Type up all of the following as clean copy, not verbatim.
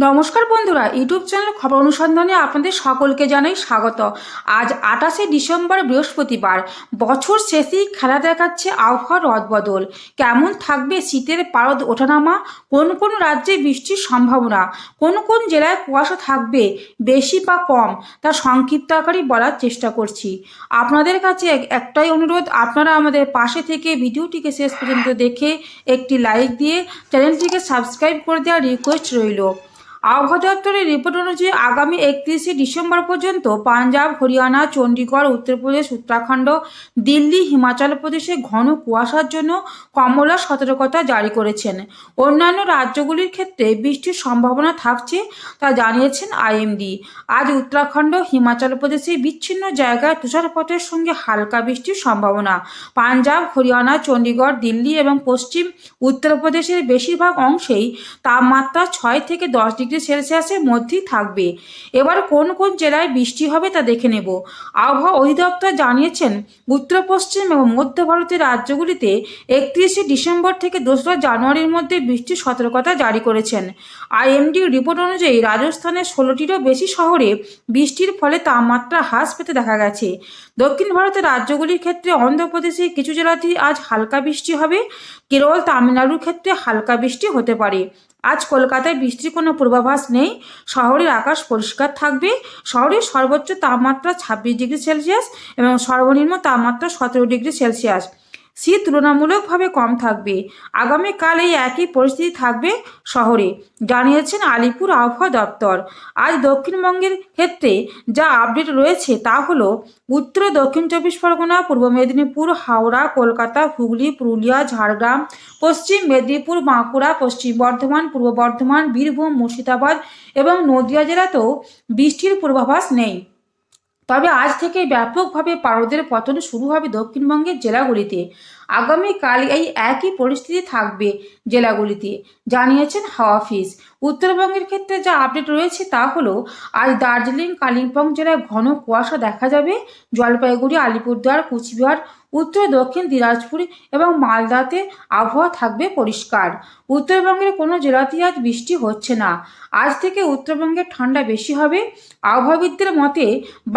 নমস্কার বন্ধুরা, YouTube channel খবর অনুসন্ধানে আপনাদের সকলকে জানাই স্বাগত। আজ 28শে ডিসেম্বর বৃহস্পতিবার। বছর শেষেই খেলা দেখাচ্ছে আবহাওয়ার রদবদল। কেমন থাকবে শীতের পারদ ওঠানামা, কোন কোন রাজ্যে বৃষ্টির সম্ভাবনা, কোন কোন জেলায় কুয়াশা থাকবে বেশি বা কম, তা সংক্ষিপ্ত আকারে বলার চেষ্টা করছি। আপনাদের কাছে একটাই অনুরোধ, আপনারা আমাদের পাশে থেকে ভিডিওটিকে শেষ পর্যন্ত দেখে একটি লাইক দিয়ে চ্যানেলটিকে সাবস্ক্রাইব করে দেওয়ার রিকোয়েস্ট রইল। আবহাওয়া দপ্তরের রিপোর্ট অনুযায়ী আগামী 31শে ডিসেম্বর পর্যন্ত পাঞ্জাব, হরিয়ানা, চণ্ডীগড়, উত্তরপ্রদেশ, উত্তরাখণ্ড, দিল্লি, হিমাচল প্রদেশে ঘন কুয়াশার জন্য কমলা সতর্কতা জারি করেছেন। অন্যান্য রাজ্যগুলির ক্ষেত্রে বৃষ্টির সম্ভাবনা থাকছে, তা জানিয়েছেন আইএমডি। আজ উত্তরাখণ্ড, হিমাচল প্রদেশে বিচ্ছিন্ন জায়গায় তুষারপাতের সঙ্গে হালকা বৃষ্টির সম্ভাবনা। পাঞ্জাব, হরিয়ানা, চণ্ডীগড়, দিল্লি এবং পশ্চিম উত্তরপ্রদেশের বেশিরভাগ অংশেই তাপমাত্রা 6 থেকে 10 ডিগ্রি সেলসিয়াসের মধ্যেই থাকবে। এবার কোন কোন জেলায় বৃষ্টি হবে তা দেখে নেব। আবহাওয়া অধিদপ্তর জানিয়েছেন, উত্তর পশ্চিম এবং মধ্য ভারতের রাজ্যগুলিতে 31শে ডিসেম্বর থেকে 2রা জানুয়ারির মধ্যে বৃষ্টির সতর্কতা জারি করেছেন। আইএমডির রিপোর্ট অনুযায়ী রাজস্থানের 16টিরও বেশি শহরে বৃষ্টির ফলে তাপমাত্রা হ্রাস পেতে দেখা গেছে। দক্ষিণ ভারতের রাজ্যগুলির ক্ষেত্রে অন্ধ্রপ্রদেশের কিছু জেলাতেই আজ হালকা বৃষ্টি হবে। কেরল, তামিলনাড়ুর ক্ষেত্রে হালকা বৃষ্টি হতে পারে। আজ কলকাতায় বৃষ্টির কোনো পূর্বাভাস নেই। শহরের আকাশ পরিষ্কার থাকবে। শহরের সর্বোচ্চ তাপমাত্রা 26 ডিগ্রি সেলসিয়াস এবং সর্বনিম্ন তাপমাত্রা 17 ডিগ্রি সেলসিয়াস। শীত তুলনামূলকভাবে কম থাকবে। আগামীকাল এই একই পরিস্থিতি থাকবে শহরে, জানিয়েছেন আলিপুর আবহাওয়া দপ্তর। আজ দক্ষিণবঙ্গের ক্ষেত্রে যা আপডেট রয়েছে তা হলো, উত্তর দক্ষিণ 24 পরগনা, পূর্ব মেদিনীপুর, হাওড়া, কলকাতা, হুগলি, পুরুলিয়া, ঝাড়গ্রাম, পশ্চিম মেদিনীপুর, বাঁকুড়া, পশ্চিম বর্ধমান, পূর্ব বর্ধমান, বীরভূম, মুর্শিদাবাদ এবং নদিয়া জেলাতেও বৃষ্টির পূর্বাভাস নেই। তবে আজ থেকে ব্যাপকভাবে পারদের পতন শুরু হবে দক্ষিণবঙ্গের জেলাগুলিতে। আগামীকাল এই একই পরিস্থিতি থাকবে জেলাগুলিতে, জানিয়েছেন হাওয়া অফিস। উত্তরবঙ্গের ক্ষেত্রে যা আপডেট রয়েছে তা হলো, আজ দার্জিলিং, কালিম্পং জেলায় ঘন কুয়াশা দেখা যাবে। জলপাইগুড়ি, আলিপুরদুয়ার, কুচবিহার, উত্তর দক্ষিণ দিনাজপুর এবং মালদাতে আবহাওয়া থাকবে পরিষ্কার। উত্তরবঙ্গের কোনো জেলাতেই আজ বৃষ্টি হচ্ছে না। আজ থেকে উত্তরবঙ্গের ঠান্ডা বেশি হবে। আবহাওয়াবিদদের মতে,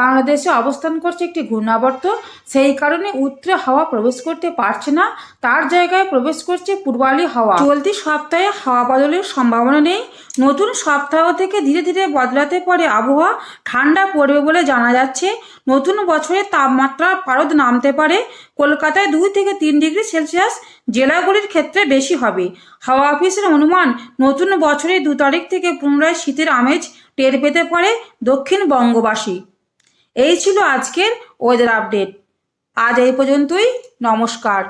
বাংলাদেশে অবস্থান করছে একটি ঘূর্ণাবর্ত, সেই কারণে উত্তরে হাওয়া প্রবেশ করতে পারছে না, তার জায়গায় প্রবেশ করছে পূর্বালি হাওয়া। চলতি সপ্তাহে হাওয়া বদলের সম্ভাবনা নেই। নতুন সপ্তাহ থেকে ধীরে ধীরে বদলাতে পারে আবহাওয়া। ঠান্ডা পড়বে বলে জানা যাচ্ছে। নতুন বছরে তাপমাত্রা পারদ নামতে পারে। কলকাতায় 2 থেকে 3 ডিগ্রি সেলসিয়াস, জেলাগুলির ক্ষেত্রে বেশি হবে। হাওয়া অফিসের অনুমান, নতুন বছরের 2 তারিখ থেকে পুনরায় শীতের আমেজ টের পেতে পারে দক্ষিণবঙ্গবাসী। এই ছিল আজকের ওয়েদার আপডেট। আজ এই পর্যন্তই। নমস্কার।